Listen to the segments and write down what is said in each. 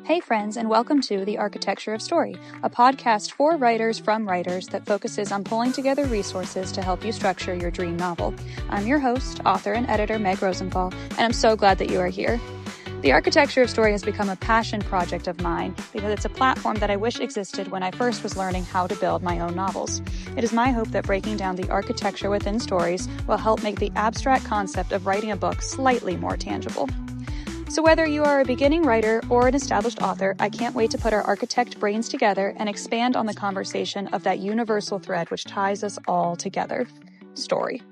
Hey friends, and welcome to The Architecture of Story, a podcast for writers from writers that focuses on pulling together resources to help you structure your dream novel. I'm your host, author, and editor Meg Rosenthal, and I'm so glad that you are here. The Architecture of Story has become a passion project of mine because it's a platform that I wish existed when I first was learning how to build my own novels. It is my hope that breaking down the architecture within stories will help make the abstract concept of writing a book slightly more tangible. So whether you are a beginning writer or an established author, I can't wait to put our architect brains together and expand on the conversation of that universal thread which ties us all together: story.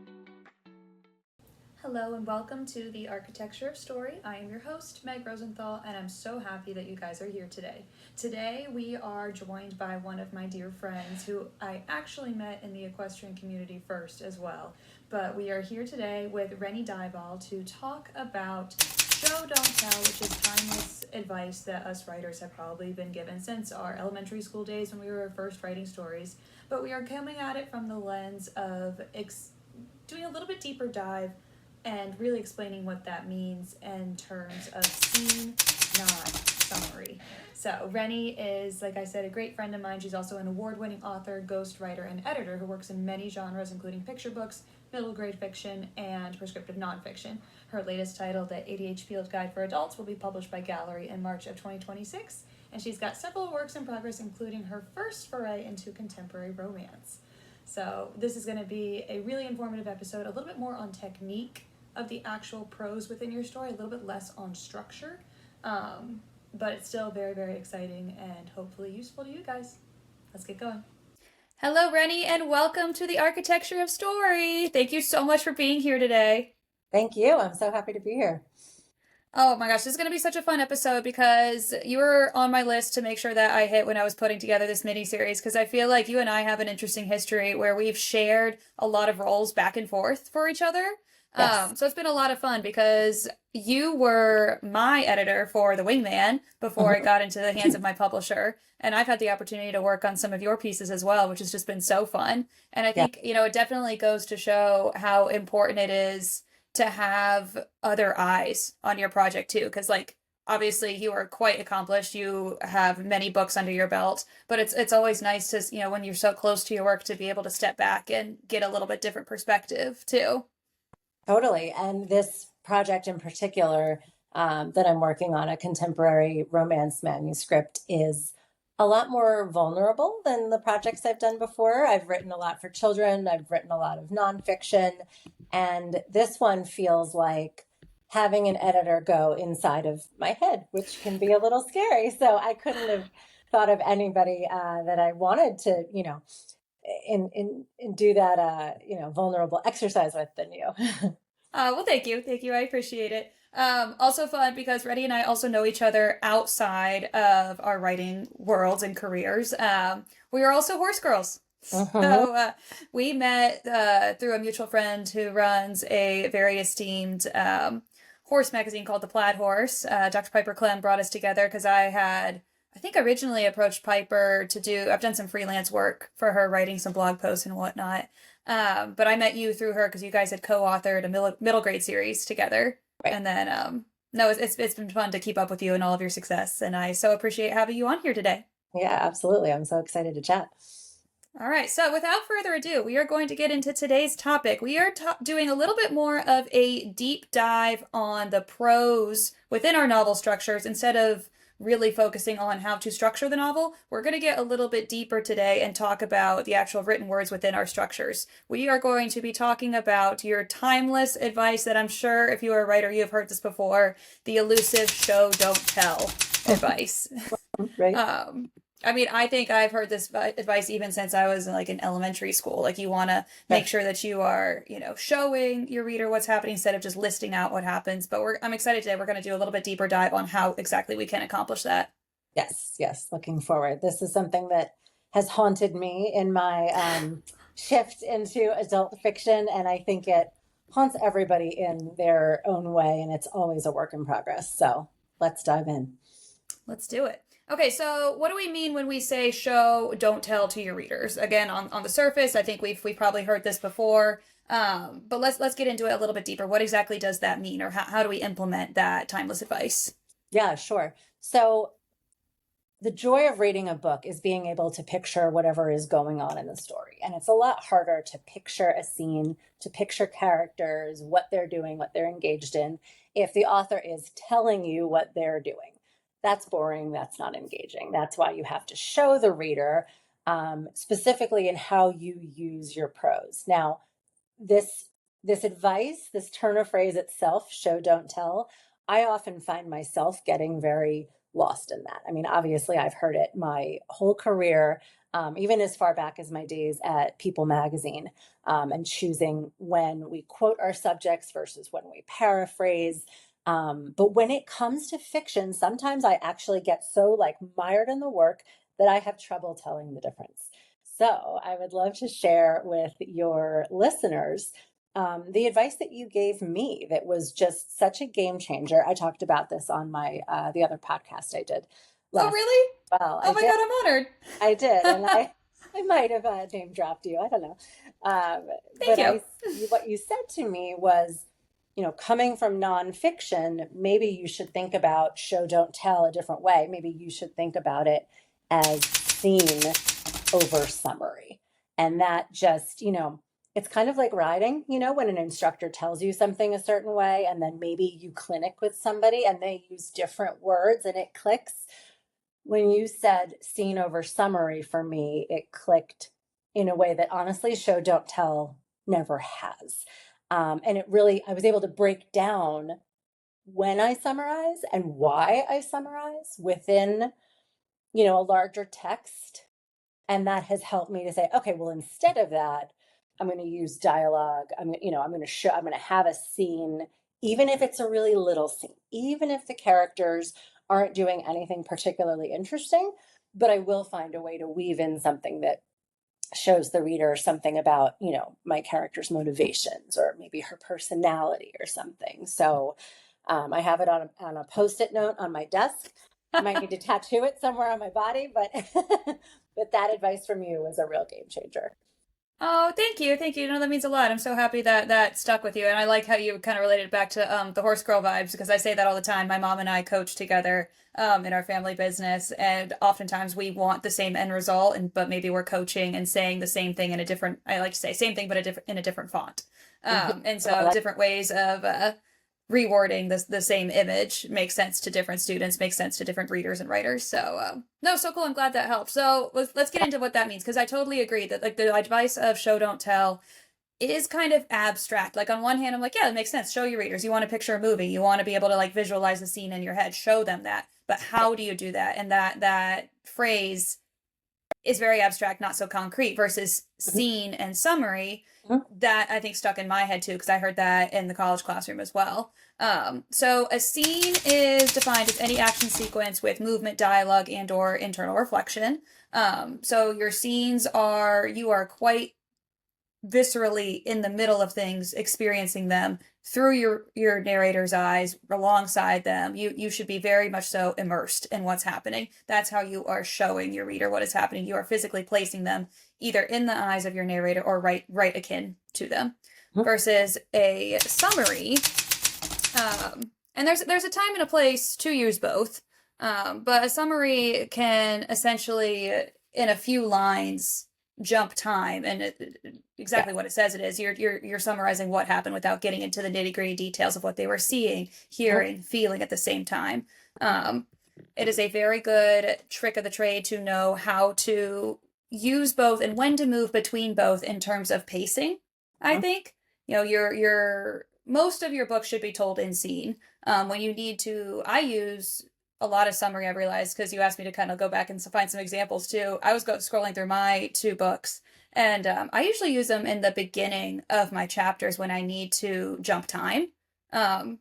Hello and welcome to The Architecture of Story. I am your host, Meg Rosenthal, and I'm so happy that you guys are here today. Today we are joined by one of my dear friends who I actually met in the equestrian community first as well. But we are here today with Rennie Dyball to talk about Show Don't Tell, which is timeless advice that us writers have probably been given since our elementary school days when we were first writing stories. But we are coming at it from the lens of doing a little bit deeper dive and really explaining what that means in terms of scene, not summary. So Rennie is, like I said, a great friend of mine. She's also an award-winning author, ghostwriter, and editor who works in many genres, including picture books, middle grade fiction, and prescriptive nonfiction. Her latest title, The ADH Field Guide for Adults, will be published by Gallery in March of 2026, and she's got several works in progress, including her first foray into contemporary romance. So this is going to be a really informative episode, a little bit more on technique of the actual prose within your story, a little bit less on structure, but it's still very, very exciting and hopefully useful to you guys. Let's get going. Hello, Rennie, and welcome to The Architecture of Story. Thank you so much for being here today. Thank you. I'm so happy to be here. Oh my gosh, this is going to be such a fun episode because you were on my list to make sure that I hit when I was putting together this mini-series, because I feel like you and I have an interesting history where we've shared a lot of roles back and forth for each other. Yes. So it's been a lot of fun because you were my editor for The Wingman before it got into the hands of my publisher. And I've had the opportunity to work on some of your pieces as well, which has just been so fun. And I think, it definitely goes to show how important it is to have other eyes on your project too. Because obviously you are quite accomplished. You have many books under your belt, but it's always nice to, when you're so close to your work, to be able to step back and get a little bit different perspective too. Totally. And this project in particular that I'm working on, a contemporary romance manuscript, is a lot more vulnerable than the projects I've done before. I've written a lot for children. I've written a lot of nonfiction. And this one feels like having an editor go inside of my head, which can be a little scary. So I couldn't have thought of anybody that I wanted to, and do that, vulnerable exercise with than you. Well, thank you. Thank you. I appreciate it. Also fun because Rennie and I also know each other outside of our writing worlds and careers. We are also horse girls. So we met through a mutual friend who runs a very esteemed horse magazine called The Plaid Horse. Dr. Piper Clem brought us together because I think originally approached Piper I've done some freelance work for her, writing some blog posts and whatnot. But I met you through her because you guys had co-authored a middle grade series together. Right. And then, it's been fun to keep up with you and all of your success. And I so appreciate having you on here today. Yeah, absolutely. I'm so excited to chat. All right. So without further ado, we are going to get into today's topic. We are doing a little bit more of a deep dive on the prose within our novel structures instead of really focusing on how to structure the novel. We're going to get a little bit deeper today and talk about the actual written words within our structures. We are going to be talking about your timeless advice that I'm sure if you are a writer, you have heard this before, the elusive show, don't tell advice. Right. I think I've heard this advice even since I was in elementary school. You want to make sure that you are, showing your reader what's happening instead of just listing out what happens. But I'm excited today. We're going to do a little bit deeper dive on how exactly we can accomplish that. Yes. Looking forward. This is something that has haunted me in my shift into adult fiction. And I think it haunts everybody in their own way. And it's always a work in progress. So let's dive in. Let's do it. Okay, so what do we mean when we say show, don't tell to your readers? Again, on the surface, I think we've probably heard this before, but let's get into it a little bit deeper. What exactly does that mean, or how do we implement that timeless advice? Yeah, sure. So the joy of reading a book is being able to picture whatever is going on in the story. And it's a lot harder to picture a scene, to picture characters, what they're doing, what they're engaged in, if the author is telling you what they're doing. That's boring. That's not engaging. That's why you have to show the reader, specifically in how you use your prose. Now, this advice, this turn of phrase itself, show, don't tell, I often find myself getting very lost in that. I mean, obviously, I've heard it my whole career, even as far back as my days at People magazine, and choosing when we quote our subjects versus when we paraphrase. But when it comes to fiction, sometimes I actually get so like mired in the work that I have trouble telling the difference. So I would love to share with your listeners the advice that you gave me that was just such a game changer. I talked about this on my the other podcast I did Oh, last. really? Well, Oh I my did. God, I'm honored. I did, and I might have name dropped you. I don't know. Thank But you. what you said to me was, coming from nonfiction, maybe you should think about show, don't tell a different way. Maybe you should think about it as scene over summary. And that just, it's kind of like riding, when an instructor tells you something a certain way, and then maybe you clinic with somebody and they use different words and it clicks. When you said scene over summary, for me, it clicked in a way that honestly show, don't tell never has. And it really, I was able to break down when I summarize and why I summarize within, a larger text. And that has helped me to say, okay, well, instead of that, I'm going to use dialogue. I'm going to show, I'm going to have a scene, even if it's a really little scene, even if the characters aren't doing anything particularly interesting, but I will find a way to weave in something that shows the reader something about, my character's motivations or maybe her personality or something. So I have it on a Post-it note on my desk. I might need to tattoo it somewhere on my body, but but that advice from you was a real game changer. Oh, thank you. Thank you. No, that means a lot. I'm so happy that that stuck with you. And I like how you kind of related it back to the horse girl vibes because I say that all the time. My mom and I coach together in our family business, and oftentimes we want the same end result, and but maybe we're coaching and saying the same thing in a different. I like to say same thing, but in a different font. And so different ways of rewording the same image makes sense to different students, makes sense to different readers and writers. So no, so cool. I'm glad that helped. So let's get into what that means because I totally agree that like the advice of show don't tell is kind of abstract. Like on one hand, I'm like, yeah, it makes sense. Show your readers. You want to picture a movie. You want to be able to like visualize the scene in your head. Show them that. But how do you do that? And that phrase is very abstract, not so concrete, versus scene and summary. That I think stuck in my head too, because I heard that in the college classroom as well. So a scene is defined as any action sequence with movement, dialogue, and or internal reflection. So your scenes are, you are quite viscerally in the middle of things, experiencing them through your narrator's eyes, alongside them. You should be very much so immersed in what's happening. That's how you are showing your reader what is happening. You are physically placing them either in the eyes of your narrator or right akin to them. Versus a summary, and there's a time and a place to use both. But a summary can essentially, in a few lines, jump time, and exactly what it says it is. You're summarizing what happened without getting into the nitty-gritty details of what they were seeing, hearing, feeling at the same time. It is a very good trick of the trade to know how to use both and when to move between both in terms of pacing. I think your most of your book should be told in scene. When you need to, I use a lot of summary, I realized, because you asked me to kind of go back and find some examples too. I was scrolling through my two books, and I usually use them in the beginning of my chapters when I need to jump time. That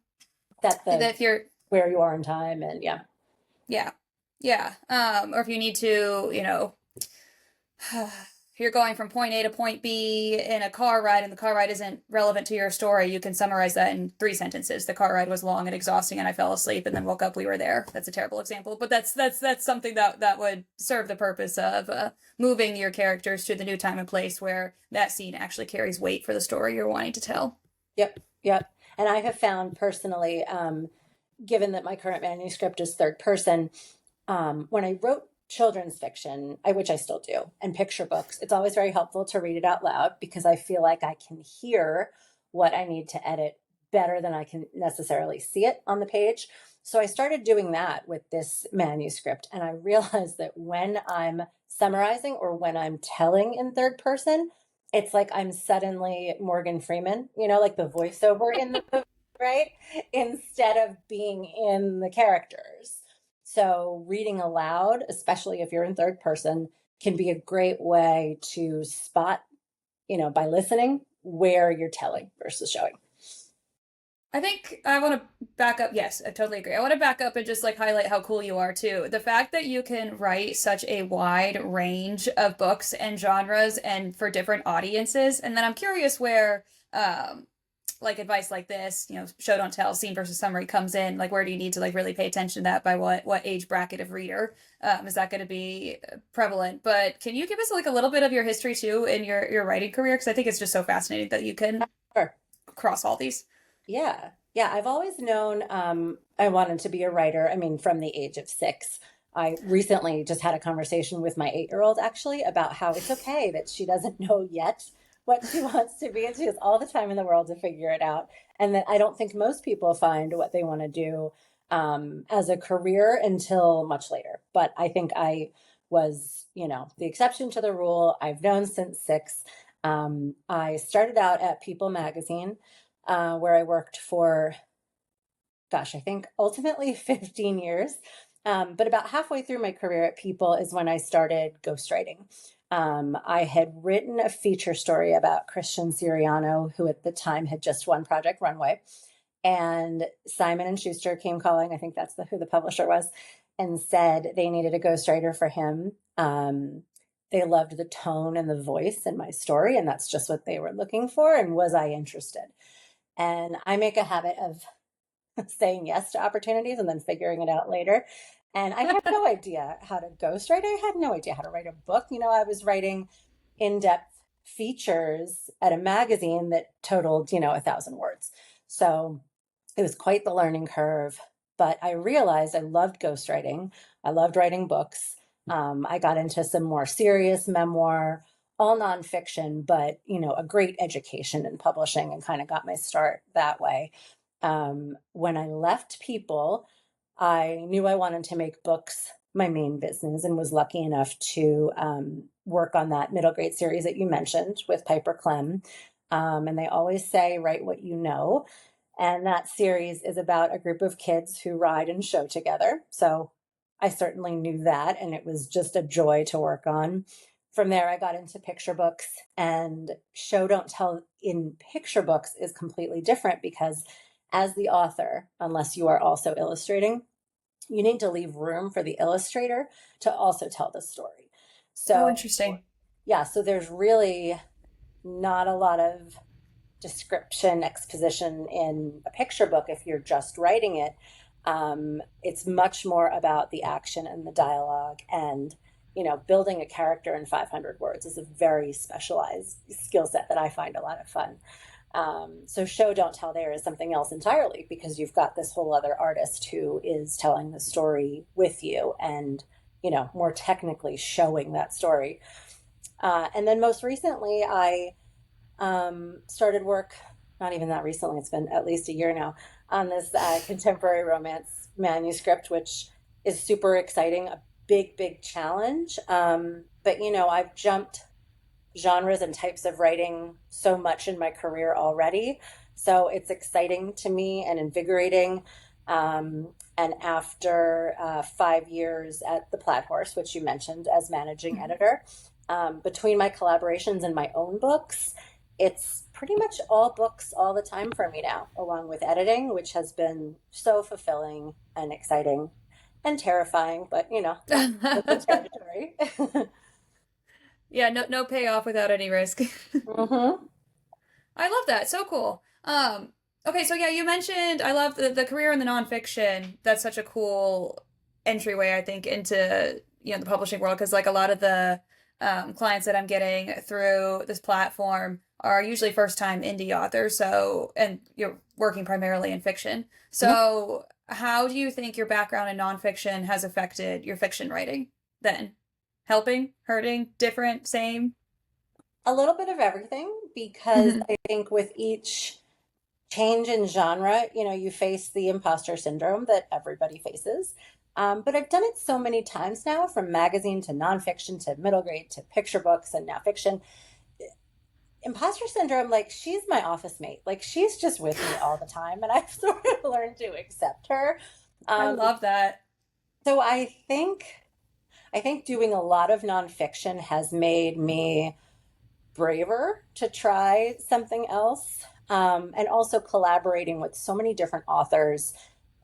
If you're where you are in time, and yeah. Or if you need to, if you're going from point A to point B in a car ride and the car ride isn't relevant to your story, you can summarize that in 3 sentences. The car ride was long and exhausting and I fell asleep and then woke up, we were there. That's a terrible example, but that's something that would serve the purpose of moving your characters to the new time and place where that scene actually carries weight for the story you're wanting to tell. Yep. And I have found personally, given that my current manuscript is third person, when I wrote children's fiction, which I still do, and picture books, it's always very helpful to read it out loud because I feel like I can hear what I need to edit better than I can necessarily see it on the page. So I started doing that with this manuscript. And I realized that when I'm summarizing or when I'm telling in third person, it's like I'm suddenly Morgan Freeman, like the voiceover in the movie, right? Instead of being in the characters. So reading aloud, especially if you're in third person, can be a great way to spot, by listening where you're telling versus showing. I think I want to back up. Yes, I totally agree. I want to back up and just like highlight how cool you are too. The fact that you can write such a wide range of books and genres and for different audiences. And then I'm curious where like advice like this, show don't tell, scene versus summary comes in. Like where do you need to like really pay attention to that by what age bracket of reader? Is that going to be prevalent? But can you give us like a little bit of your history too in your writing career? Because I think it's just so fascinating that you can Sure. cross all these. Yeah. Yeah. I've always known I wanted to be a writer. I mean, from the age of 6. I recently just had a conversation with my 8-year-old actually about how it's okay that she doesn't know yet what she wants to be. And she has all the time in the world to figure it out. And that I don't think most people find what they want to do as a career until much later. But I think I was, the exception to the rule. I've known since 6. I started out at People magazine where I worked for, gosh, I think ultimately 15 years. But about halfway through my career at People is when I started ghostwriting. I had written a feature story about Christian Siriano, who at the time had just won Project Runway. And Simon and Schuster came calling, I think that's who the publisher was, and said they needed a ghostwriter for him. They loved the tone and the voice in my story, and that's just what they were looking for. And was I interested? And I make a habit of saying yes to opportunities and then figuring it out later. And I had no idea how to ghostwrite. I had no idea how to write a book. I was writing in-depth features at a magazine that totaled, 1,000 words. So it was quite the learning curve. But I realized I loved ghostwriting. I loved writing books. I got into some more serious memoir, all nonfiction, but, a great education in publishing and kind of got my start that way. When I left People, I knew I wanted to make books my main business and was lucky enough to work on that middle grade series that you mentioned with Piper Clem. And they always say, write what you know. And that series is about a group of kids who ride and show together. So I certainly knew that, and it was just a joy to work on. From there, I got into picture books, and show don't tell in picture books is completely different because as the author, unless you are also illustrating, you need to leave room for the illustrator to also tell the story. Oh, So, interesting. yeah, so there's really not a lot of description, exposition in a picture book if you're just writing it. It's much more about the action and the dialogue, and building a character in 500 words is a very specialized skill set that I find a lot of fun. So show don't tell there is something else entirely because you've got this whole other artist who is telling the story with you and more technically showing that story. And then most recently I started work, not even that recently, it's been at least a year now, on this contemporary romance manuscript, which is super exciting, a big challenge. But I've jumped genres and types of writing so much in my career already. So it's exciting to me and invigorating. And after 5 years at the Plaid Horse, which you mentioned as managing editor, between my collaborations and my own books, it's pretty much all books all the time for me now, along with editing, which has been so fulfilling and exciting and terrifying, but that's the territory. Yeah, no payoff without any risk. Mm-hmm. I love that. So cool. Okay, so yeah, you mentioned I love the career in the nonfiction. That's such a cool entryway, I think, into the publishing world because like a lot of the clients that I'm getting through this platform are usually first time indie authors. So and you're working primarily in fiction. So how do you think your background in nonfiction has affected your fiction writing? then? Helping, hurting, different, same? A little bit of everything, because Hmm. I think with each change in genre, you face the imposter syndrome that everybody faces. But I've done it so many times now, from magazine to nonfiction to middle grade to picture books and now fiction. Imposter syndrome, like, she's my office mate. Like, she's just with me all the time, and I've sort of learned to accept her. I Um, love that. so I think doing a lot of nonfiction has made me braver to try something else. And also collaborating with so many different authors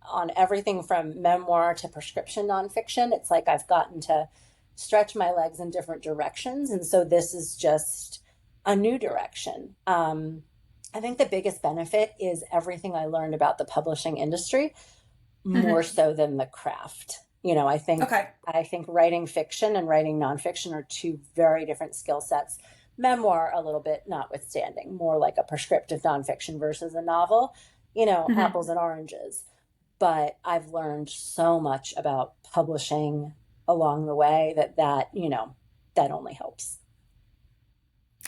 on everything from memoir to prescription nonfiction. It's like I've gotten to stretch my legs in different directions. And so this is just a new direction. I think the biggest benefit is everything I learned about the publishing industry, more Hmm. so than the craft. I think Okay. writing fiction and writing nonfiction are two very different skill sets. Memoir, a little bit notwithstanding, more like a prescriptive nonfiction versus a novel, Hmm. apples and oranges. But I've learned so much about publishing along the way that only helps.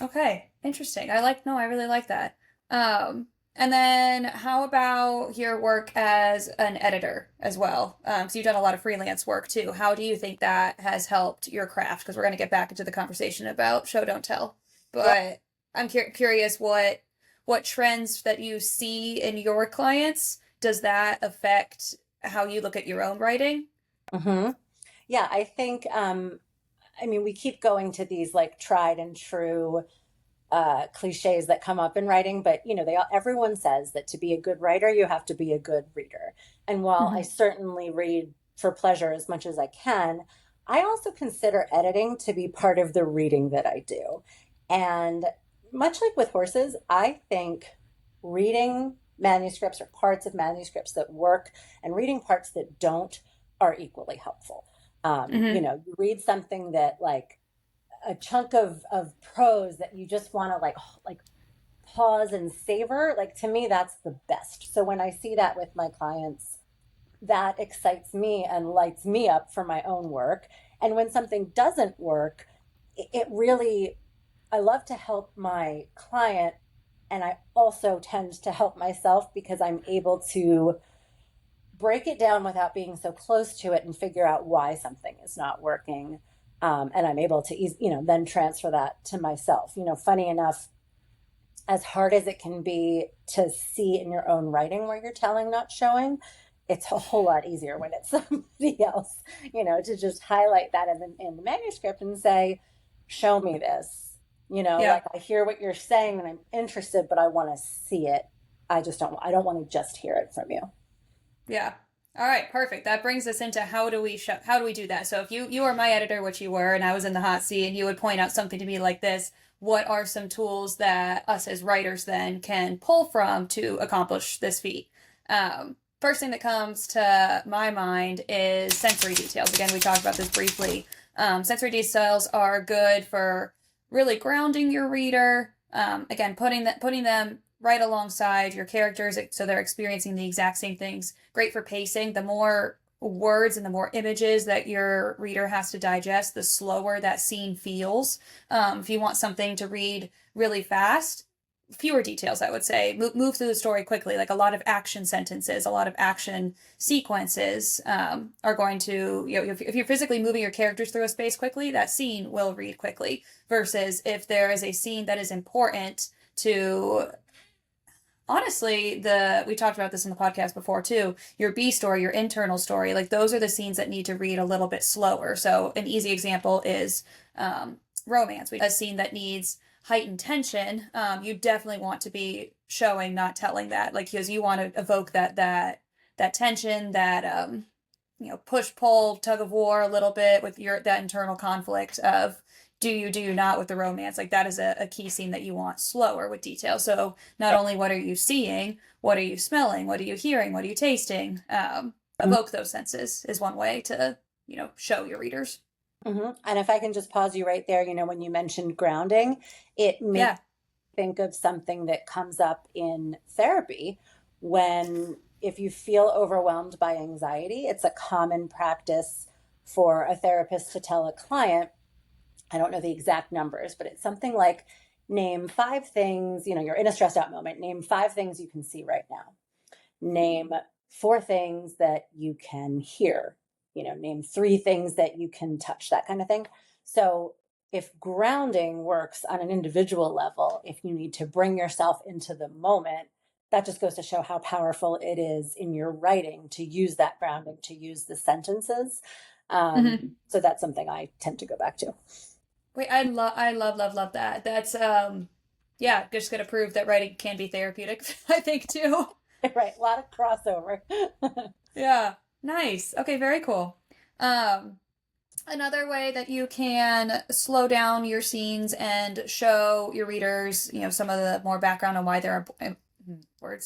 Okay, interesting. No, I really like that. Um, and then how about your work as an editor as well? So you've done a lot of freelance work too. How do you think that has helped your craft? Because we're going to get back into the conversation about show don't tell. Yeah. But I'm curious what trends that you see in your clients, does that affect how you look at your own writing? Hmm. Yeah, I think, we keep going to these like tried and true cliches that come up in writing, but everyone says that to be a good writer, you have to be a good reader. And while I Hmm. certainly read for pleasure as much as I can, I also consider editing to be part of the reading that I do. And much like with horses, I think reading manuscripts or parts of manuscripts that work and reading parts that don't are equally helpful. Hmm. You read something that, like, a chunk of prose that you just want to like pause and savor, like, to me that's the best. So when I see that with my clients, that excites me and lights me up for my own work. And when something doesn't work, it really, I love to help my client, and I also tend to help myself because I'm able to break it down without being so close to it and figure out why something is not working. And I'm able to, then transfer that to myself. Funny enough, as hard as it can be to see in your own writing where you're telling, not showing, it's a whole lot easier when it's somebody else, to just highlight that in the manuscript and say, show me this. Yeah. Like, I hear what you're saying and I'm interested, but I want to see it. I don't want to just hear it from you. Yeah. All right, perfect. That brings us into how do we do that? So if you were my editor, which you were, and I was in the hot seat, and you would point out something to me like this, what are some tools that us as writers then can pull from to accomplish this feat? First thing that comes to my mind is sensory details. Again, we talked about this briefly. Sensory details are good for really grounding your reader. Again, putting them right alongside your characters so they're experiencing the exact same things. Great for pacing. The more words and the more images that your reader has to digest, the slower that scene feels. If you want something to read really fast, fewer details, I would say. Move through the story quickly. Like a lot of action sentences, a lot of action sequences are going to, if you're physically moving your characters through a space quickly, that scene will read quickly. Versus if there is a scene that is important to, honestly, we talked about this in the podcast before too, your B story, your internal story, like those are the scenes that need to read a little bit slower. So an easy example is romance. A scene that needs heightened tension, you definitely want to be showing, not telling that, like, because you want to evoke that tension, that push pull tug of war a little bit with your that internal conflict of do you not with the romance. Like that is a key scene that you want slower with detail. So not only what are you seeing, what are you smelling, what are you hearing, what are you tasting, evoke those senses is one way to show your readers. And if I can just pause you right there, when you mentioned grounding, it makes Yeah. me think of something that comes up in therapy when, if you feel overwhelmed by anxiety, it's a common practice for a therapist to tell a client, I don't know the exact numbers, but it's something like, name 5 things, you're in a stressed out moment, name 5 things you can see right now. Name 4 things that you can hear, name 3 things that you can touch, that kind of thing. So if grounding works on an individual level, if you need to bring yourself into the moment, that just goes to show how powerful it is in your writing to use that grounding, to use the sentences. So that's something I tend to go back to. Wait, I love that. That's yeah, just gonna prove that writing can be therapeutic, I think too. Right, a lot of crossover. Yeah. Nice. Okay, very cool. Um, Another way that you can slow down your scenes and show your readers, some of the more background on why they're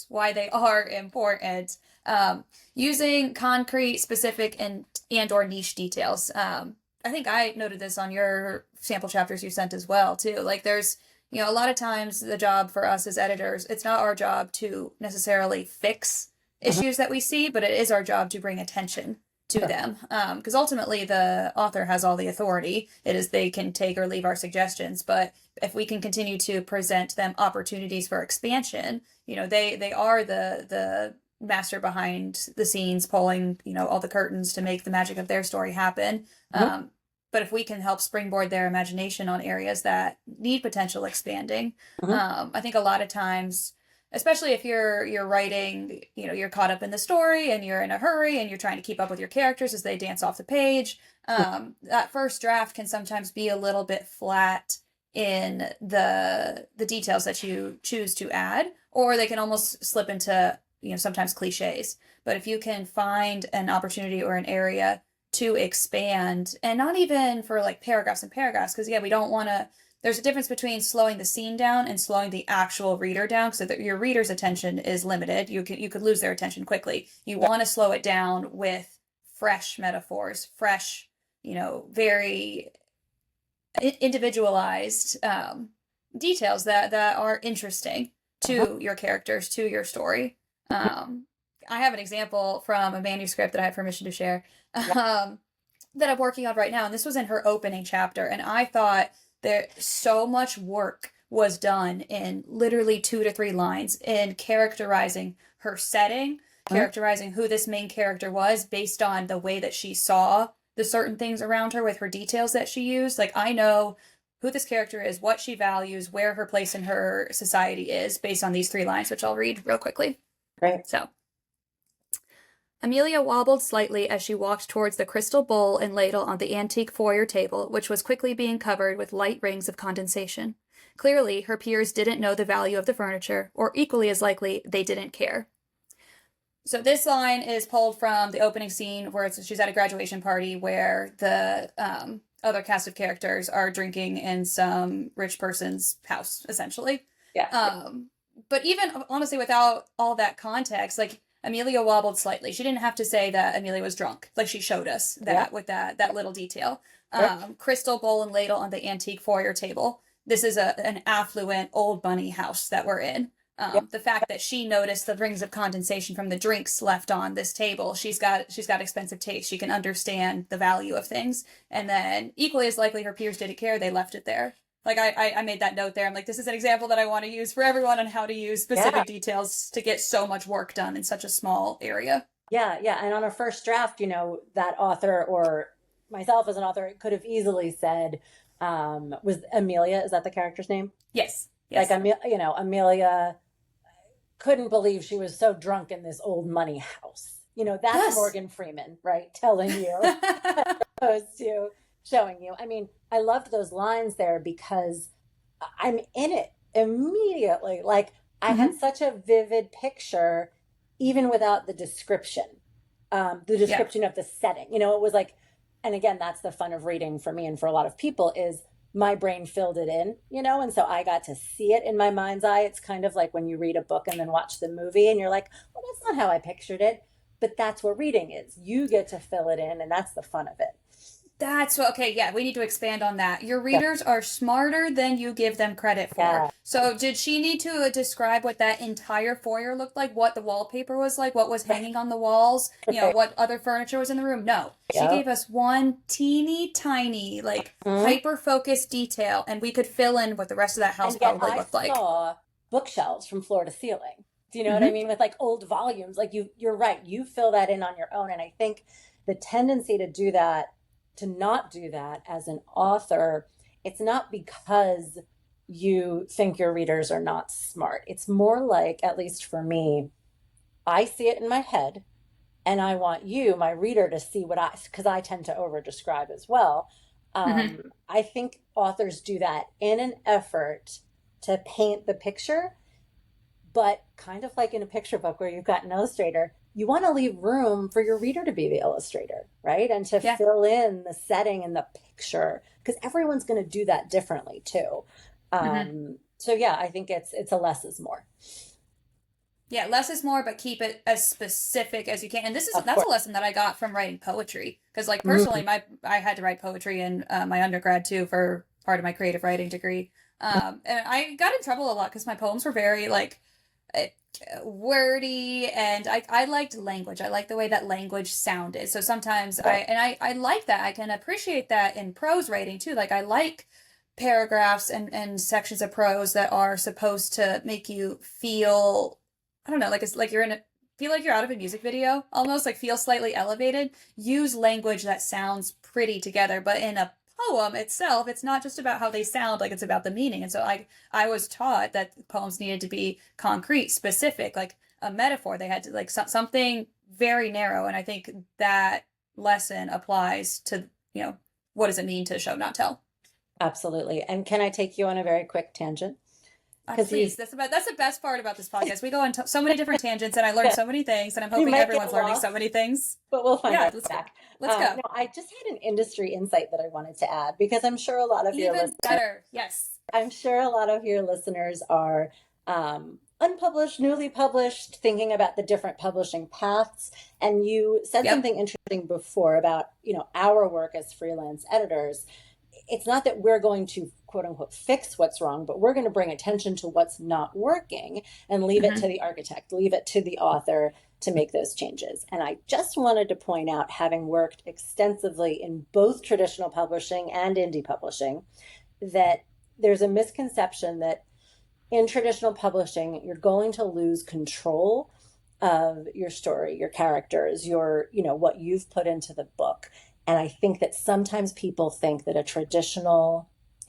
why they are important, using concrete, specific, and or niche details. I think I noted this on your sample chapters you sent as well too. Like there's, a lot of times the job for us as editors, it's not our job to necessarily fix issues that we see, but it is our job to bring attention to them. Because ultimately the author has all the authority. It is they can take or leave our suggestions, but if we can continue to present them opportunities for expansion, they are the master behind the scenes, pulling, all the curtains to make the magic of their story happen. But if we can help springboard their imagination on areas that need potential expanding, I think a lot of times, especially if you're writing, you're caught up in the story and you're in a hurry and you're trying to keep up with your characters as they dance off the page, that first draft can sometimes be a little bit flat in the details that you choose to add, or they can almost slip into, sometimes cliches. But if you can find an opportunity or an area to expand, and not even for like paragraphs and paragraphs, because we don't want to, there's a difference between slowing the scene down and slowing the actual reader down, so that your reader's attention is limited. You could lose their attention quickly. You want to slow it down with fresh metaphors, fresh, very individualized details that are interesting to your characters, to your story. I have an example from a manuscript that I have permission to share, that I'm working on right now, and this was in her opening chapter, and I thought there so much work was done in literally 2 to 3 lines in characterizing her setting, characterizing who this main character was based on the way that she saw the certain things around her with her details that she used. Like, I know who this character is, what she values, where her place in her society is based on these 3 lines, which I'll read real quickly. Great. So, Amelia wobbled slightly as she walked towards the crystal bowl and ladle on the antique foyer table, which was quickly being covered with light rings of condensation. Clearly, her peers didn't know the value of the furniture, or equally as likely, they didn't care. So this line is pulled from the opening scene where she's at a graduation party where the other cast of characters are drinking in some rich person's house, essentially. Yeah. But even, honestly, without all that context, like, Amelia wobbled slightly. She didn't have to say that Amelia was drunk. Like, she showed us that with that little detail. Crystal bowl and ladle on the antique foyer table. This is an affluent old bunny house that we're in. The fact that she noticed the rings of condensation from the drinks left on this table, she's got expensive taste. She can understand the value of things. And then equally as likely her peers didn't care, they left it there. Like, I made that note there. I'm like, this is an example that I want to use for everyone on how to use specific details to get so much work done in such a small area. Yeah. And on a first draft, that author or myself as an author could have easily said, was Amelia, is that the character's name? Yes. Like, Amelia couldn't believe she was so drunk in this old money house. That's Morgan Freeman, right? Telling you, as opposed to showing you. I mean, I loved those lines there because I'm in it immediately. Like, I had such a vivid picture, even without the description, of the setting. It was like, and again, that's the fun of reading for me and for a lot of people is my brain filled it in, and so I got to see it in my mind's eye. It's kind of like when you read a book and then watch the movie and you're like, well, that's not how I pictured it. But that's what reading is. You get to fill it in, and that's the fun of it. That's what, okay, yeah, we need to expand on that. Your readers are smarter than you give them credit for. Yeah. So, did she need to describe what that entire foyer looked like, what the wallpaper was like, what was hanging on the walls, Right. what other furniture was in the room? No. She Yep. gave us one teeny tiny, like, Mhm. hyper focused detail, and we could fill in what the rest of that house And yet probably I looked like. saw bookshelves from floor to ceiling. Do you know what I Mm-hmm. mean? With like old volumes. Like you're right. You fill that in on your own. And I think the tendency to do that, to not do that as an author, it's not because you think your readers are not smart. It's more like, at least for me, I see it in my head and I want you, my reader, to see what because I tend to over describe as well. Mm-hmm. I think authors do that in an effort to paint the picture, but kind of like in a picture book where you've got an illustrator, you want to leave room for your reader to be the illustrator, right? And to Yeah. fill in the setting and the picture, because everyone's going to do that differently too. Mm-hmm. So yeah, I think it's a less is more. Yeah, less is more, but keep it as specific as you can. And Of that's course. a lesson that I got from writing poetry. Because, like, Mhm. personally, my I had to write poetry in my undergrad too for part of my creative writing degree. And I got in trouble a lot because my poems were very like uh, wordy, and I liked language. I liked the way that language sounded. So sometimes Right. I like that. I can appreciate that in prose writing too. Like, I like paragraphs and sections of prose that are supposed to make you feel, I don't know, like it's like you're in a, feel like you're out of a music video, almost like feel slightly elevated. Use language that sounds pretty together, but in a poem itself, it's not just about how they sound, like it's about the meaning. And so I was taught that poems needed to be concrete, specific, like a metaphor. They had to like something very narrow. And I think that lesson applies to, what does it mean to show not tell? Absolutely. And can I take you on a very quick tangent? Because Please, that's the best part about this podcast. We go into so many different tangents, and I learned so many things, and I'm you hoping might get everyone's learning so lost, many things. but we'll find Yeah, our way let's go. back. Let's go. No, I just had an industry insight that I wanted to add because I'm sure a lot of your Even listeners, better. Yes. I'm sure a lot of your listeners are unpublished, newly published, thinking about the different publishing paths. And you said Yep. something interesting before about, our work as freelance editors. It's not that we're going to quote unquote fix what's wrong, but we're going to bring attention to what's not working and leave it Mm-hmm. to the architect, leave it to the author to make those changes. And I just wanted to point out, having worked extensively in both traditional publishing and indie publishing, that there's a misconception that in traditional publishing, you're going to lose control of your story, your characters, what you've put into the book. And I think that sometimes people think that in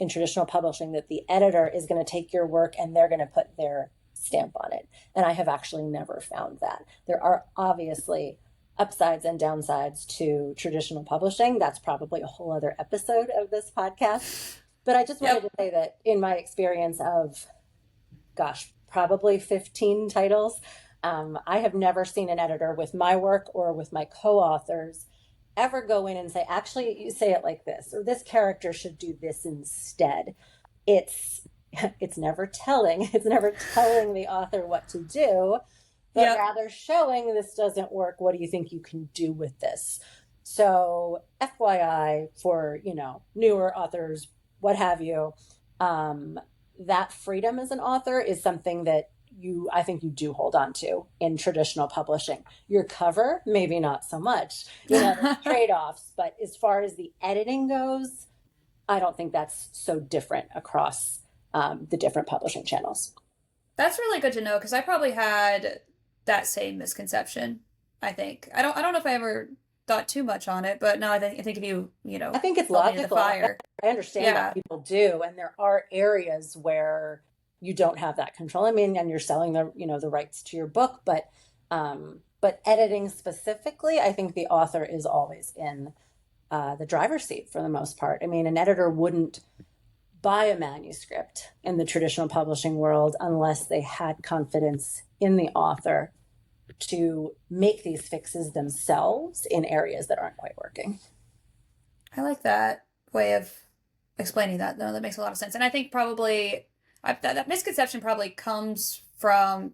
traditional publishing, that the editor is going to take your work and they're going to put their stamp on it. And I have actually never found that. There are obviously upsides and downsides to traditional publishing. That's probably a whole other episode of this podcast. But I just wanted Yep. to say that in my experience of, gosh, probably 15 titles. I have never seen an editor with my work or with my co-authors ever go in and say, actually, you say it like this, or this character should do this instead. It's it's never telling. It's never telling the author what to do, but Yep. rather showing, this doesn't work. What do you think you can do with this? So, FYI for newer authors, what have you. Um, that freedom as an author is something that I think you do hold on to in traditional publishing. Your cover, maybe not so much. There's trade-offs, but as far as the editing goes, I don't think that's so different across the different publishing channels. That's really good to know because I probably had that same misconception. I think I don't know if I ever thought too much on it, but no, I think if I think it's held me to the logical. fire. I understand why Yeah. people do, and there are areas where you don't have that control. I mean, and you're selling the rights to your book, but editing specifically, I think the author is always in the driver's seat for the most part. I mean, an editor wouldn't buy a manuscript in the traditional publishing world unless they had confidence in the author to make these fixes themselves in areas that aren't quite working. I like that way of explaining that. No, that makes a lot of sense. And I think probably that misconception probably comes from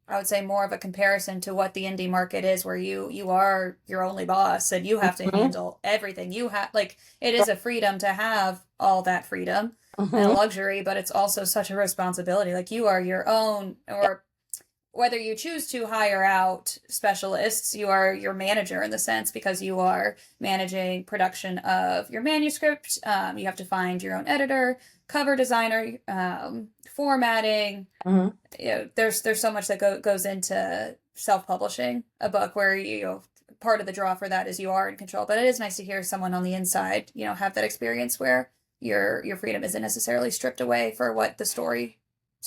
I would say more of a comparison to what the indie market is, where you are your only boss and you have to Mhm. handle everything. You have like it is a freedom to have all that freedom and a Mhm. luxury, but it's also such a responsibility. Like you are your own, Yeah. or whether you choose to hire out specialists, you are your manager in the sense because you are managing production of your manuscript. You have to find your own editor, cover designer, formatting. Mhm. There's so much that goes into self-publishing a book where part of the draw for that is you are in control. But it is nice to hear someone on the inside, have that experience where your freedom isn't necessarily stripped away for what the story's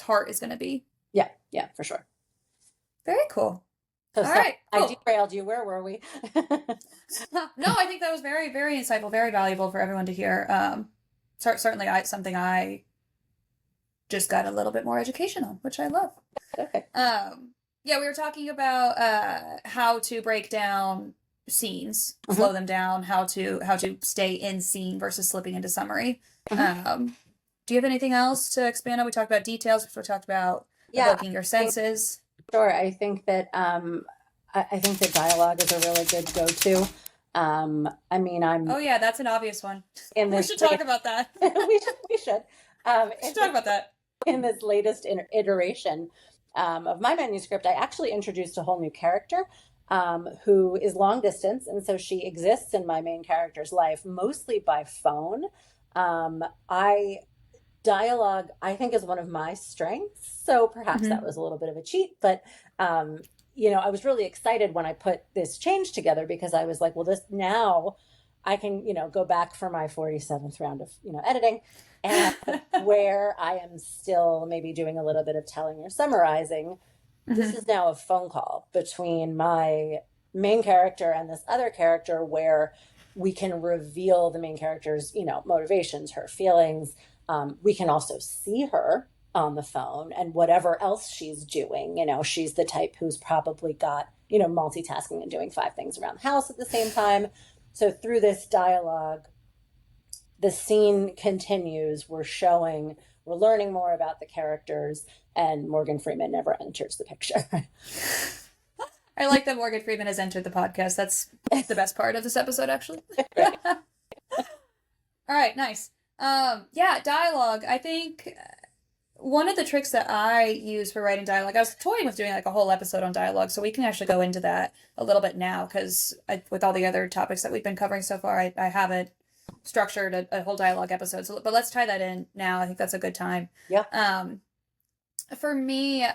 heart is going to be. Yeah, yeah, for sure. Very cool. So All sorry, right, I cool. derailed you. Where were we? No, I think that was very, very insightful, very valuable for everyone to hear. Certainly, something I just got a little bit more education on, which I love. Okay. Yeah, we were talking about how to break down scenes, Mhm. slow them down, how to stay in scene versus slipping into summary. Mhm. Do you have anything else to expand on? We talked about details. We talked about Yeah, evoking your I think, senses. sure. I think that I think that dialogue is a really good go-to. I mean, I'm Oh yeah, that's an obvious one. in We this should talk late, about that. we should We should talk about that. in this latest iteration of my manuscript, I actually introduced a whole new character who is long distance. And so she exists in my main character's life mostly by phone. I dialogue, I think, is one of my strengths. So perhaps that Mm-hmm. was a little bit of a cheat. But, I was really excited when I put this change together because I was like, well, this now I can, go back for my 47th round of, editing and where I am still maybe doing a little bit of telling or summarizing. This Mm-hmm. is now a phone call between my main character and this other character where we can reveal the main character's, motivations, her feelings. We can also see her on the phone and whatever else she's doing. She's the type who's probably got, multitasking and doing 5 things around the house at the same time. So through this dialogue, the scene continues. We're learning more about the characters, and Morgan Freeman never enters the picture. I like that Morgan Freeman has entered the podcast. That's the best part of this episode, actually. Right. All right, nice. Yeah, dialogue. I think one of the tricks that I use for writing dialogue, I was toying with doing like a whole episode on dialogue, so we can actually go into that a little bit now because with all the other topics that we've been covering so far, I haven't structured a whole dialogue episode. So, but let's tie that in now. I think that's a good time. Yeah. For me,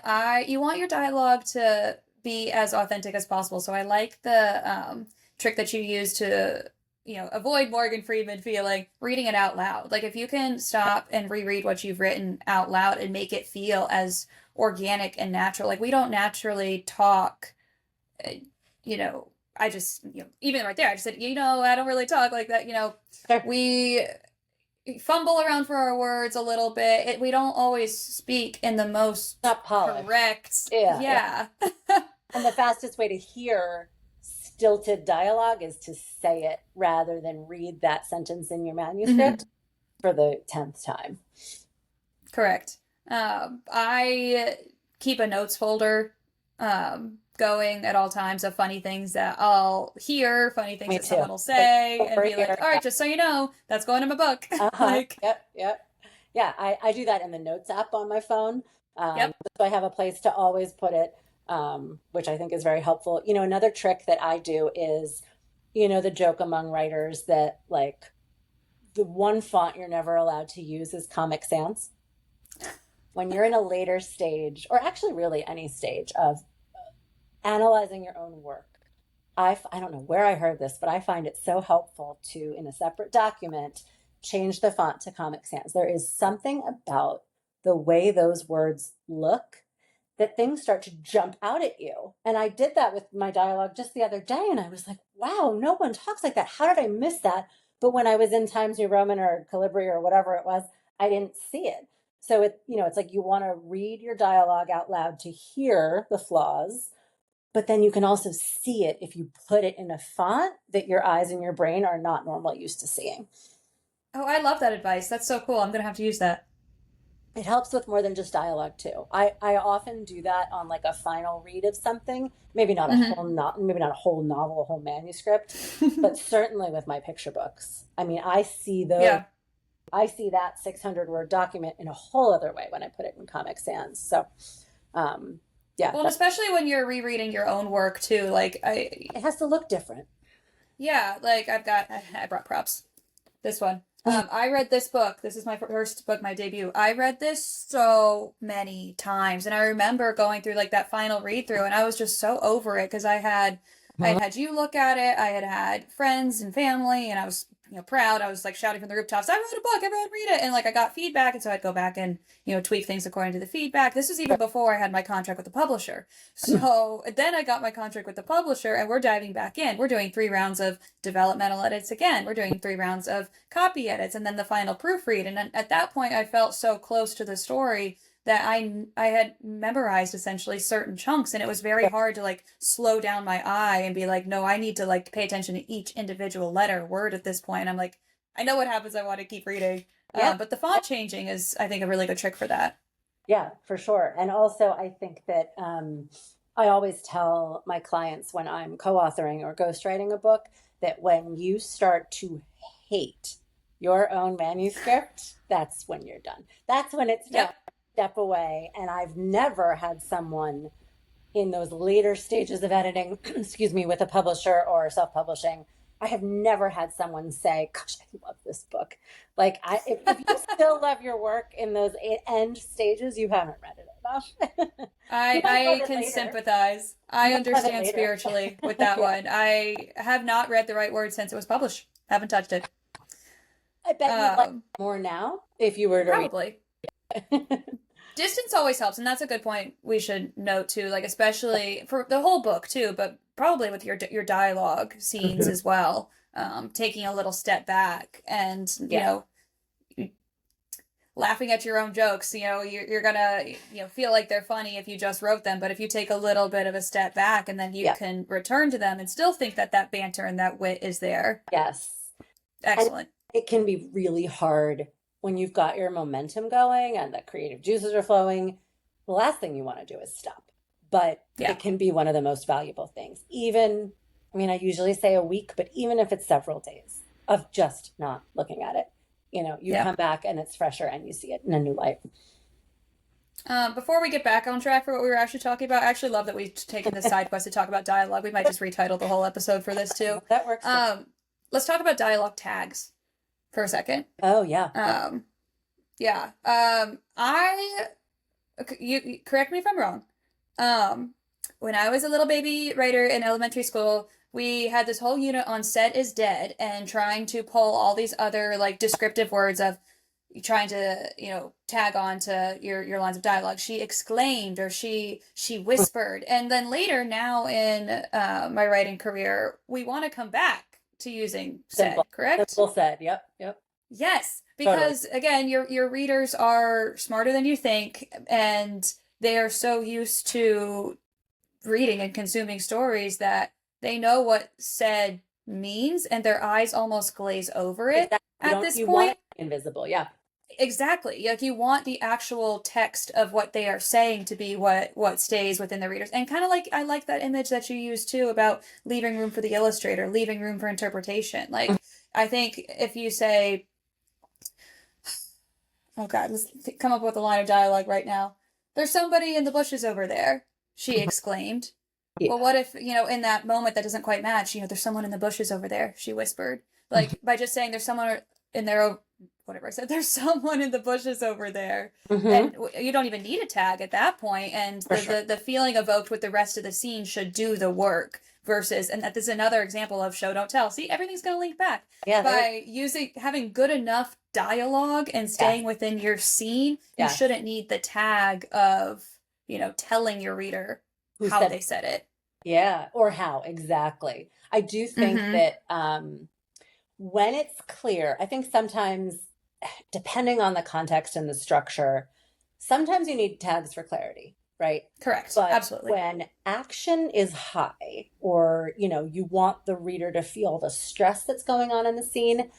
you want your dialogue to be as authentic as possible. So I like the trick that you use to avoid Morgan Freeman feeling reading it out loud. Like if you can stop and reread what you've written out loud and make it feel as organic and natural. Like we don't naturally talk, uh, you know. I just even right there, I just said I don't really talk like that. Sure. We fumble around for our words a little bit. We don't always speak in the most Not polished. correct. Yeah. And the fastest way to hear stilted dialogue is to say it rather than read that sentence in your manuscript for the 10th time. Correct. I keep a notes folder going at all times of funny things that I'll hear, funny things Me that too. someone will say, and Over be like, here. all right, just so you know, that's going in my book. Like, Yep. Yeah, I do that in the notes app on my phone. Yep. So I have a place to always put it, which I think is very helpful. Another trick that I do is, the joke among writers that like the one font you're never allowed to use is Comic Sans. When you're in a later stage, or actually really any stage of analyzing your own work, I don't know where I heard this, but I find it so helpful to, in a separate document, change the font to Comic Sans. There is something about the way those words look that things start to jump out at you. And I did that with my dialogue just the other day, and I was like, wow, no one talks like that. How did I miss that? But when I was in Times New Roman or Calibri or whatever it was, I didn't see it. So it's like you want to read your dialogue out loud to hear the flaws, but then you can also see it if you put it in a font that your eyes and your brain are not normally used to seeing. Oh, I love that advice. That's so cool. I'm gonna have to use that. It helps with more than just dialogue too. I often do that on like a final read of something, maybe not a Hmm. whole maybe not a whole novel, a whole manuscript, but certainly with my picture books. I mean, Yeah. I see that 600-word document in a whole other way when I put it in Comic Sans. So, um, yeah, Well, and especially when you're rereading your own work too. Like it has to look different. yeah, like I brought props. This one. I read this book. This is my first book, my debut. I read this so many times, and I remember going through like that final read through, and I was just so over it because I had Mhm. had you look at it. I had had friends and family, and I was proud. I was like shouting from the rooftops, "I wrote a book! Everyone read it!" And like I got feedback, and so I'd go back and tweak things according to the feedback. This was even before I had my contract with the publisher. So then I got my contract with the publisher, and we're diving back in. We're doing 3 rounds of developmental edits again. We're doing 3 rounds of copy edits, and then the final proofread. And then at that point, I felt so close to the story that I had memorized essentially certain chunks, and it was very hard to like slow down my eye and be like, no, I need to like pay attention to each individual letter word at this point. I'm like, I know what happens. I want to keep reading. Yeah. But the font changing is, I think, a really good trick for that. Yeah, for sure. And also, I think that I always tell my clients when I'm co-authoring or ghostwriting a book that when you start to hate your own manuscript, that's when you're done. That's when it's time Yep. to step away. And I've never had someone in those later stages of editing, excuse me, with a publisher or self-publishing, I have never had someone say, "Gosh, I love this book." Like, if you still love your work in those end stages, you haven't read it enough. You might love I it can later. sympathize. You I might love it understand later. spiritually with that Yeah, one. I have not read the right word since it was published. Haven't touched it. I bet you'd like Um, it more now if you were to read. Probably. Distance always helps, and that's a good point we should note too, like especially for the whole book too, but probably with your dialogue scenes Mhm. as well. Taking a little step back and Yeah, laughing at your own jokes. You're gonna feel like they're funny if you just wrote them, but if you take a little bit of a step back and then you yeah, can return to them and still think that that banter and that wit is there. yes. And Excellent. it can be really hard when you've got your momentum going and the creative juices are flowing. The last thing you want to do is stop. But Yeah. it can be one of the most valuable things. Even, I mean, I usually say a week, but even if it's several days of just not looking at it, you Yeah. come back and it's fresher and you see it in a new light. Before we get back on track for what we were actually talking about, I actually love that we've taken this side quest to talk about dialogue. We might just retitle the whole episode for this too. That works too. Um, let's talk about dialogue tags for a second. Oh, yeah. Um, yeah. You correct me if I'm wrong. Um, when I was a little baby writer in elementary school, we had this whole unit on set is dead and trying to pull all these other like descriptive words of trying to tag on to your lines of dialogue. She exclaimed or she whispered, and then later now in my writing career we want to come back to using Simple. said, correct? Simple said. Yep. Yep. Yes, Totally. because again your readers are smarter than you think, and they are so used to reading and consuming stories that they know what said means and their eyes almost glaze over it Exactly. at this You want point. it invisible. Yeah. Exactly. Like you want the actual text of what they are saying to be what stays within the readers. And kind of like I like that image that you use too about leaving room for the illustrator, leaving room for interpretation. Like I think if you say, "Oh God, let's come up with a line of dialogue right now. There's somebody in the bushes over there," she exclaimed. Well, Yeah. what if, in that moment that doesn't quite match, there's someone in the bushes over there, she whispered. Like, by just saying there's someone in there, whatever I said, there's someone in the bushes over there. Hmm. And you don't even need a tag at that point, and For sure. the feeling evoked with the rest of the scene should do the work. Versus, and that is another example of show don't tell. See, everything's gonna link back Yeah. by having good enough dialogue and Yes. staying within your scene. You Yes. shouldn't need the tag of telling your reader Who how said they said it. Yeah, or how exactly. I do think Mm-hmm. that when it's clear, I think sometimes, depending on the context and the structure, sometimes you need tags for clarity, right? Correct. But Absolutely. when action is high, or you want the reader to feel the stress that's going on in the scene,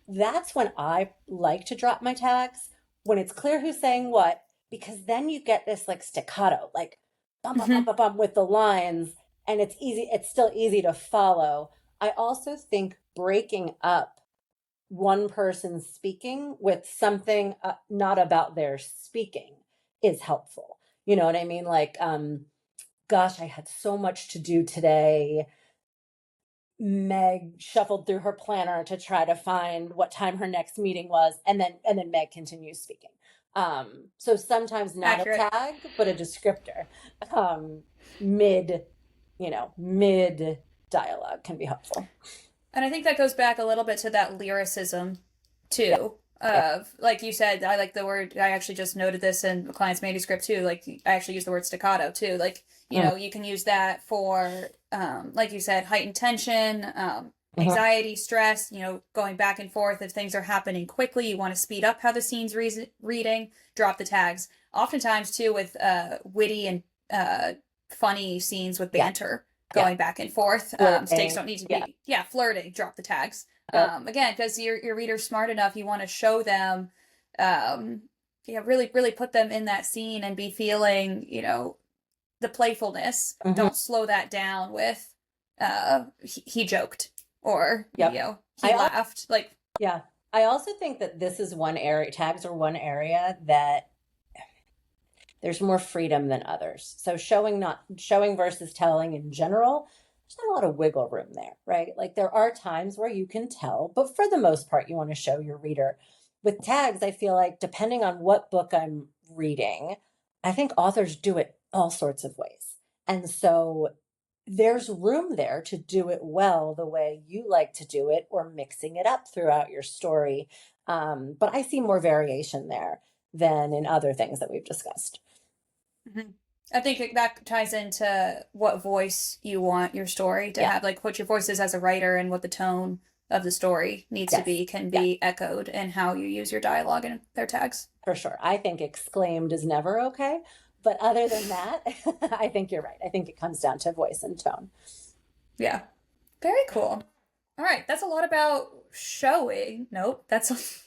that's when I like to drop my tags. when it's clear who's saying what, because then you get this like staccato, like bum bum bum Hmm. bum bum with the lines, and it's still easy to follow. I also think breaking up one person speaking with something not about their speaking is helpful. You know what I mean? Like, gosh, I had so much to do today. Meg shuffled through her planner to try to find what time her next meeting was, and then Meg continues speaking. So sometimes not a Accurate. tag, but a descriptor. Um, mid, mid dialogue can be helpful. And I think that goes back a little bit to that lyricism Yeah, too. yeah. Of like you said, I like the word. I actually just noted this in a client's manuscript too. Like I actually use the word staccato too. Like Mm, you can use that for, like you said, heightened tension, mhm. anxiety, stress. Going back and forth if things are happening quickly. You want to speed up how the scene's reading. Drop the tags. Oftentimes too with witty and funny scenes with Yeah, banter yeah. going back and forth. Stakes Flirting. don't need to Yeah. be, yeah, flirting. Drop the tags. Yep. Again, because your reader's smart enough, you want to show them, um, yeah, really, really put them in that scene and be feeling, the playfulness. Hmm. Don't slow that down with, he joked or Yep. he I also, laughed. Like, yeah. I also think that this is one area, tags are one area that there's more freedom than others. So showing versus telling in general, there's not a lot of wiggle room there, right? Like there are times where you can tell, but for the most part, you want to show your reader. With tags, I feel like depending on what book I'm reading, I think authors do it all sorts of ways. And so there's room there to do it well the way you like to do it or mixing it up throughout your story. But I see more variation there than in other things that we've discussed. mhm. I think that ties into what voice you want your story to Yeah. have, like what your voice is as a writer and what the tone of the story needs to Yes. be can Yeah, be echoed in how you use your dialogue and their tags. for sure. I think exclaimed is never okay. But other than that, I think you're right. I think it comes down to voice and tone. Yeah. Very cool. All right, that's a lot about showing. Nope, that's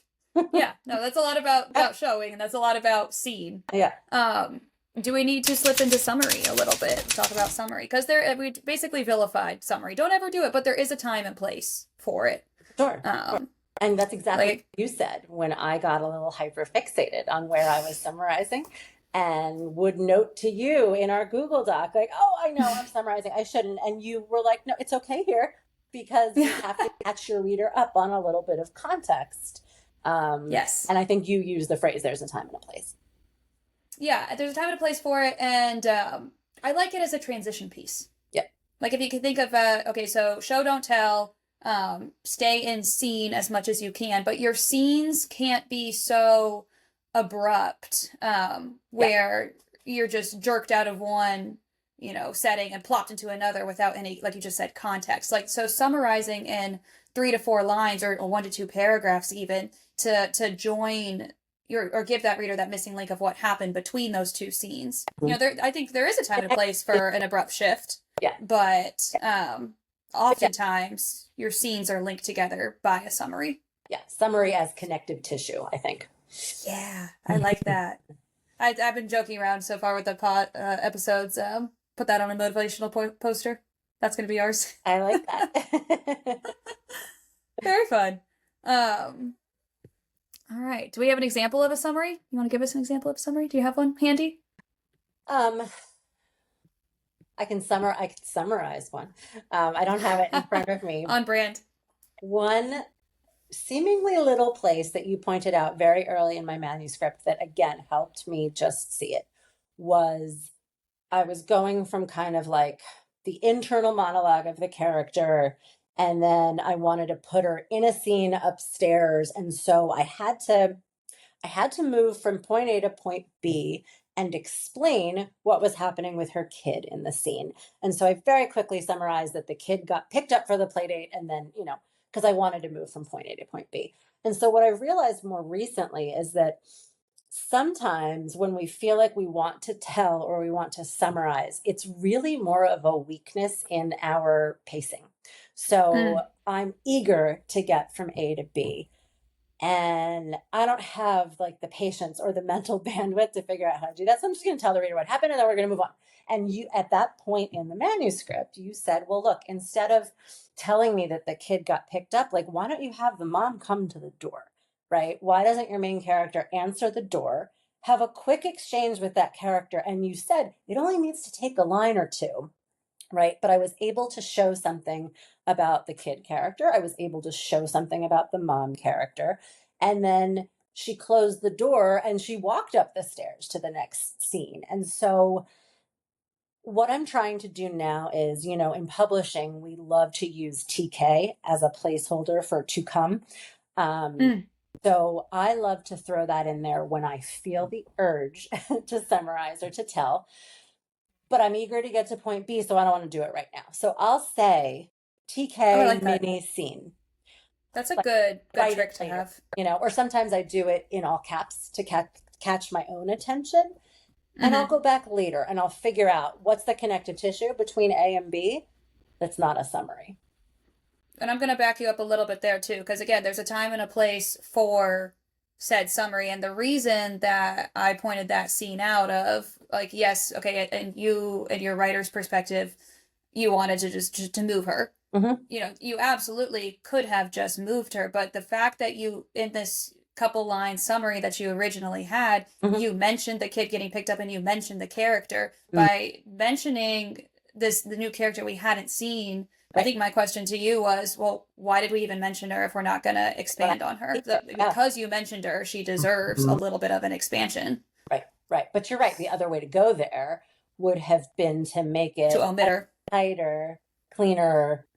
yeah, no, that's a lot about showing, and that's a lot about scene. Yeah, Um, do we need to slip into summary a little bit? Talk about summary because we basically vilified summary. Don't ever do it, but there is a time and place for it. sure. Um, And that's exactly what like you said when I got a little hyper fixated on where I was summarizing and would note to you in our Google Doc, like, oh, I know I'm summarizing. I shouldn't. And you were like, no, it's okay here because you have to catch your reader up on a little bit of context. yes, And I think you use the phrase, there's a time and a place. yeah, there's a time and a place for it, and I like it as a transition piece. Yep. Like if you can think of okay, so show don't tell, stay in scene as much as you can, but your scenes can't be so abrupt, Yeah. where you're just jerked out of one, setting and plopped into another without any, like you just said, context. Like so summarizing in 3 to 4 lines or 1 to 2 paragraphs even to join or give that reader that missing link of what happened between those two scenes. Mhm. I think there is a time and a place for an abrupt shift, Yeah. but Yeah. oftentimes your scenes are linked together by a summary. Yeah. Summary as connective tissue, I think. Yeah, I like that. I've been joking around so far with the pod episodes. Put that on a motivational poster. That's gonna be ours. I like that. Very fun. Um, all right. Do we have an example of a summary? You want to give us an example of a summary? Do you have one handy? um, I can summarize one. I don't have it in front of me. On brand. One seemingly little place that you pointed out very early in my manuscript that again helped me just see it was I was going from kind of like the internal monologue of the character, and then I wanted to put her in a scene upstairs. And so I had to move from point A to point B and explain what was happening with her kid in the scene. And so I very quickly summarized that the kid got picked up for the play date and then, because I wanted to move from point A to point B. And so what I've realized more recently is that sometimes when we feel like we want to tell or we want to summarize, it's really more of a weakness in our pacing. So Mm. I'm eager to get from A to B. And I don't have like the patience or the mental bandwidth to figure out how to do that. So I'm just going to tell the reader what happened and then we're going to move on. And you, at that point in the manuscript, you said, well, look, instead of telling me that the kid got picked up, like, why don't you have the mom come to the door, right? Why doesn't your main character answer the door, have a quick exchange with that character? And you said it only needs to take a line or two, right? But I was able to show something about the kid character. I was able to show something about the mom character. And then she closed the door and she walked up the stairs to the next scene. And so what I'm trying to do now is, in publishing, we love to use TK as a placeholder for to come. Mm. So I love to throw that in there when I feel the urge to summarize or to tell, but I'm eager to get to point B, so I don't want to do it right now. So I'll say Oh, I TK like that. mini scene, That's a like good write trick it to later, have. or sometimes I do it in all caps to catch my own attention. And I'll Hmm. go back later and I'll figure out what's the connective tissue between A and B that's not a summary. And I'm going to back you up a little bit there too, because again, there's a time and a place for said summary. And the reason that I pointed that scene out of, like, yes, okay, and you and your writer's perspective, you wanted to just to move her. Mm-hmm. You absolutely could have just moved her, but the fact that you, in this couple line summary that you originally had, Mm-hmm. you mentioned the kid getting picked up and you mentioned the character. Mm-hmm. By mentioning the new character we hadn't seen, I Right. think my question to you was, well, why did we even mention her if we're not going to But expand on her? yeah. Because you mentioned her, she deserves a little bit of an expansion. Right, right. But you're right. The other way to go there would have been to make To it omit a her. tighter, cleaner,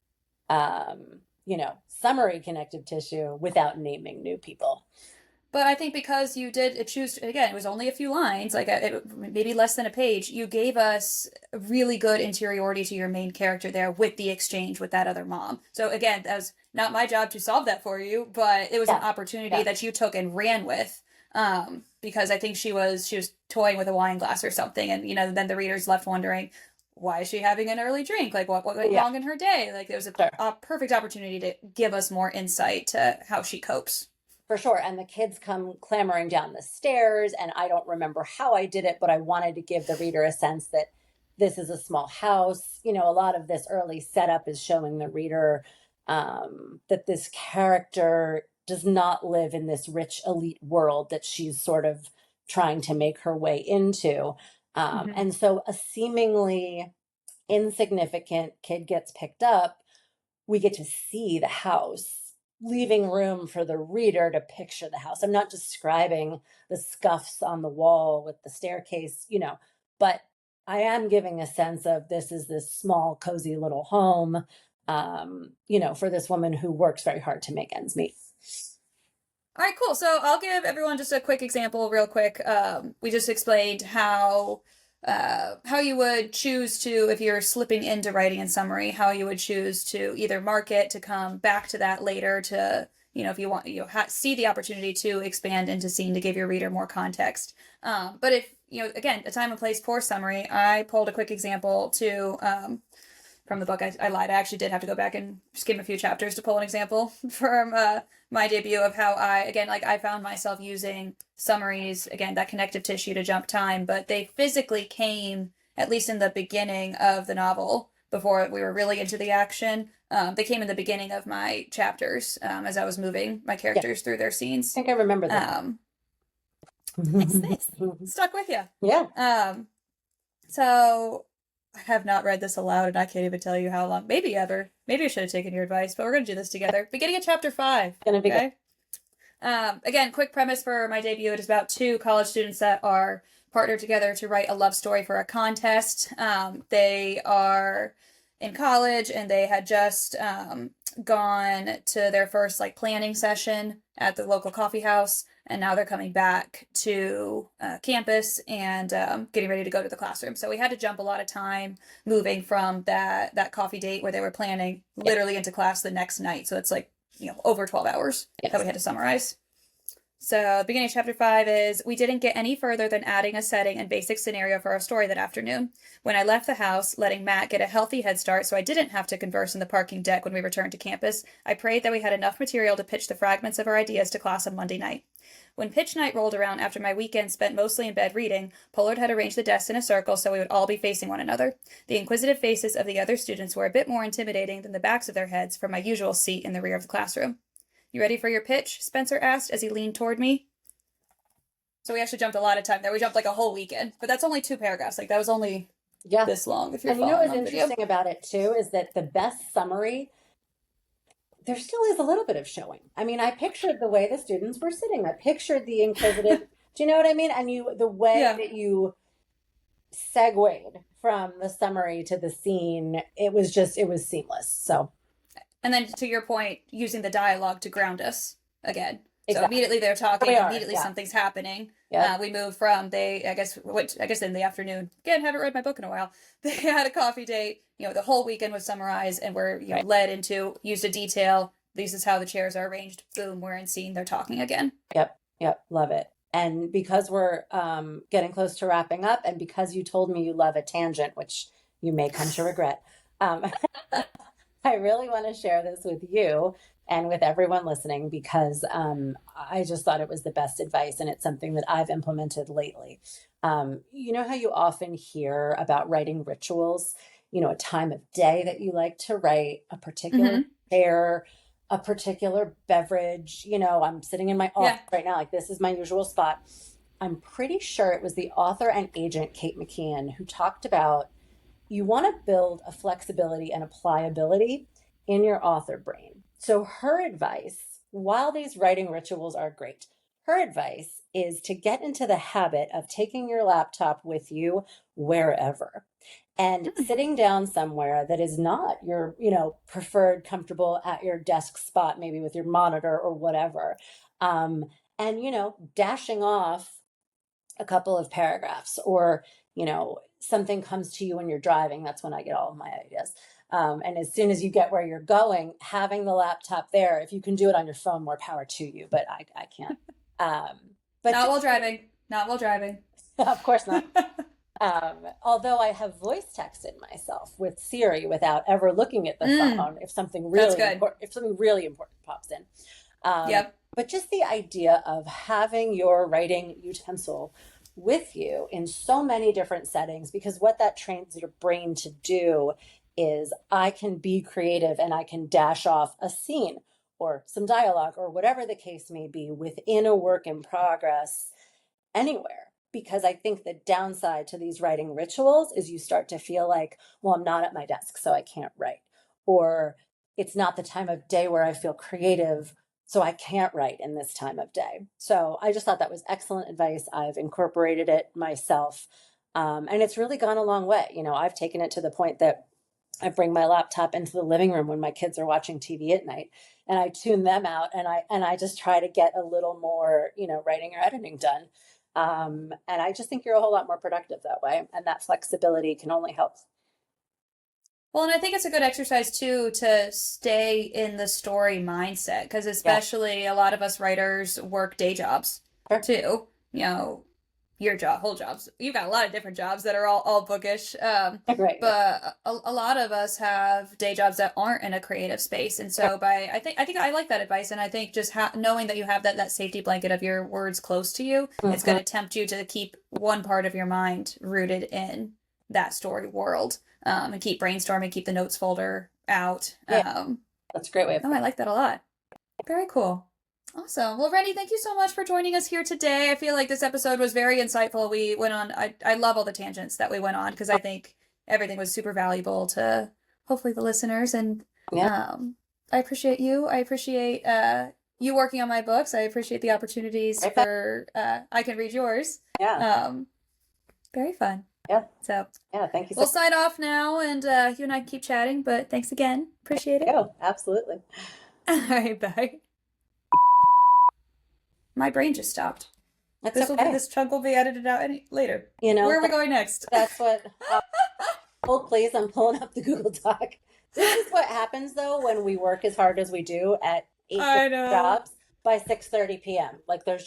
summary connective tissue without naming new people. But I think because you did choose, again, it was only a few lines, like maybe less than a page, you gave us really good interiority to your main character there with the exchange with that other mom. So again, that was not my job to solve that for you, but it was an Yeah, opportunity yeah. that you took and ran with. Because I think she was toying with a wine glass or something, and then the reader's left wondering, why is she having an early drink? Like what went Yeah, wrong in her day? Like it was sure. a perfect opportunity to give us more insight to how she copes. For sure. And the kids come clamoring down the stairs, and I don't remember how I did it, but I wanted to give the reader a sense that this is a small house. A lot of this early setup is showing the reader that this character does not live in this rich elite world that she's sort of trying to make her way into. Mm-hmm. And so a seemingly insignificant kid gets picked up, we get to see the house, leaving room for the reader to picture the house. I'm not describing the scuffs on the wall with the staircase, but I am giving a sense of this is this small, cozy little home, for this woman who works very hard to make ends meet. All right, cool. So I'll give everyone just a quick example, real quick. We just explained how you would choose to, if you're slipping into writing and summary, how you would choose to either mark it to come back to that later to, if you want, see the opportunity to expand into scene to give your reader more context. But if, again, a time and place for summary, I pulled a quick example to, from the book. I lied. I actually did have to go back and skim a few chapters to pull an example from my debut of how I found myself using summaries, again, that connective tissue to jump time, but they physically came, at least in the beginning of the novel, before we were really into the action. They came in the beginning of my chapters as I was moving my Yeah, characters through their scenes. I think I remember that. Nice. Stuck with you. Yeah. So I have not read this aloud and I can't even tell you how long. Maybe ever. Maybe I should have taken your advice, but we're going to do this together. Beginning of chapter 5. Gonna be Okay. Again, quick premise for my debut. It is about two college students that are partnered together to write a love story for a contest. They are in college and they had just gone to their first planning session at the local coffee house, and now they're coming back to campus and getting ready to go to the classroom. So we had to jump a lot of time moving from that coffee date where they were planning literally into class the next night. So it's over 12 hours Yes. that we had to summarize. So the beginning of chapter 5 is, we didn't get any further than adding a setting and basic scenario for our story that afternoon. When I left the house, letting Matt get a healthy head start so I didn't have to converse in the parking deck when we returned to campus, I prayed that we had enough material to pitch the fragments of our ideas to class on Monday night. When pitch night rolled around after my weekend spent mostly in bed reading, Pollard had arranged the desks in a circle so we would all be facing one another. The inquisitive faces of the other students were a bit more intimidating than the backs of their heads from my usual seat in the rear of the classroom. You ready for your pitch? Spencer asked as he leaned toward me. So we actually jumped a lot of time there. We jumped like a whole weekend, but that's only 2 paragraphs. Like that was only this long. If you're and you know following what's on video. interesting about it too is that the best summary, there still is a little bit of showing. I mean, I pictured the way the students were sitting. I pictured the inquisitive. Do you know what I mean? And the way that you segued from the summary to the scene, it was seamless. So, and then to your point, using the dialogue to ground us again. Exactly. So immediately they're talking. Immediately something's happening. Yeah. We moved from I guess in the afternoon. Again, haven't read my book in a while. They had a coffee date. The whole weekend was summarized, and we're led into, used a detail. This is how the chairs are arranged. Boom, we're in scene. They're talking again. Yep, love it. And because we're getting close to wrapping up, and because you told me you love a tangent, which you may come to regret, I really want to share this with you and with everyone listening, because I just thought it was the best advice, and it's something that I've implemented lately. You know how you often hear about writing rituals, a time of day that you like to write, a particular chair, a particular beverage. I'm sitting in my office right now, like this is my usual spot. I'm pretty sure it was the author and agent, Kate McKeon, who talked about, you want to build a flexibility and a pliability in your author brain. So her advice, while these writing rituals are great, her advice is to get into the habit of taking your laptop with you wherever and sitting down somewhere that is not your, preferred comfortable at your desk spot, maybe with your monitor or whatever. And, dashing off a couple of paragraphs, or, something comes to you when you're driving. That's when I get all of my ideas. And as soon as you get where you're going, having the laptop there, if you can do it on your phone, more power to you, but I can't. But not while driving. Of course not. Although I have voice texted myself with Siri without ever looking at the phone if something really important pops in. But just the idea of having your writing utensil with you in so many different settings, because what that trains your brain to do is, I can be creative and I can dash off a scene or some dialogue or whatever the case may be within a work in progress anywhere. Because I think the downside to these writing rituals is you start to feel like, well, I'm not at my desk, so I can't write. Or it's not the time of day where I feel creative, so I can't write in this time of day. So I just thought that was excellent advice. I've incorporated it myself. And it's really gone a long way. I've taken it to the point that I bring my laptop into the living room when my kids are watching TV at night, and I tune them out, and I just try to get a little more, writing or editing done. And I just think you're a whole lot more productive that way. And that flexibility can only help. Well, and I think it's a good exercise too to stay in the story mindset, because especially a lot of us writers work day jobs too. Your job, whole jobs. You've got a lot of different jobs that are all bookish. Right. But a lot of us have day jobs that aren't in a creative space, and so I think I like that advice, and I think just knowing that you have that safety blanket of your words close to you, it's going to tempt you to keep one part of your mind rooted in that story world, and keep brainstorming, keep the notes folder out. That's a great way of I like that a lot. Very cool. Awesome. Well, Rennie, thank you so much for joining us here today. I feel like this episode was very insightful. We went on, I love all the tangents that we went on, because I think everything was super valuable to hopefully the listeners. And I appreciate you. I appreciate you working on my books. I appreciate the opportunities for I can read yours. Very fun. So thank you. We'll sign off now, and you and I can keep chatting, but thanks again. Appreciate it. Absolutely. All right, bye. My brain just stopped. This chunk will be edited out later. Where are we going next? That's what. Hold, please. I'm pulling up the Google Doc. This is what happens though when we work as hard as we do at 8 jobs. by 6:30 p.m. Like there's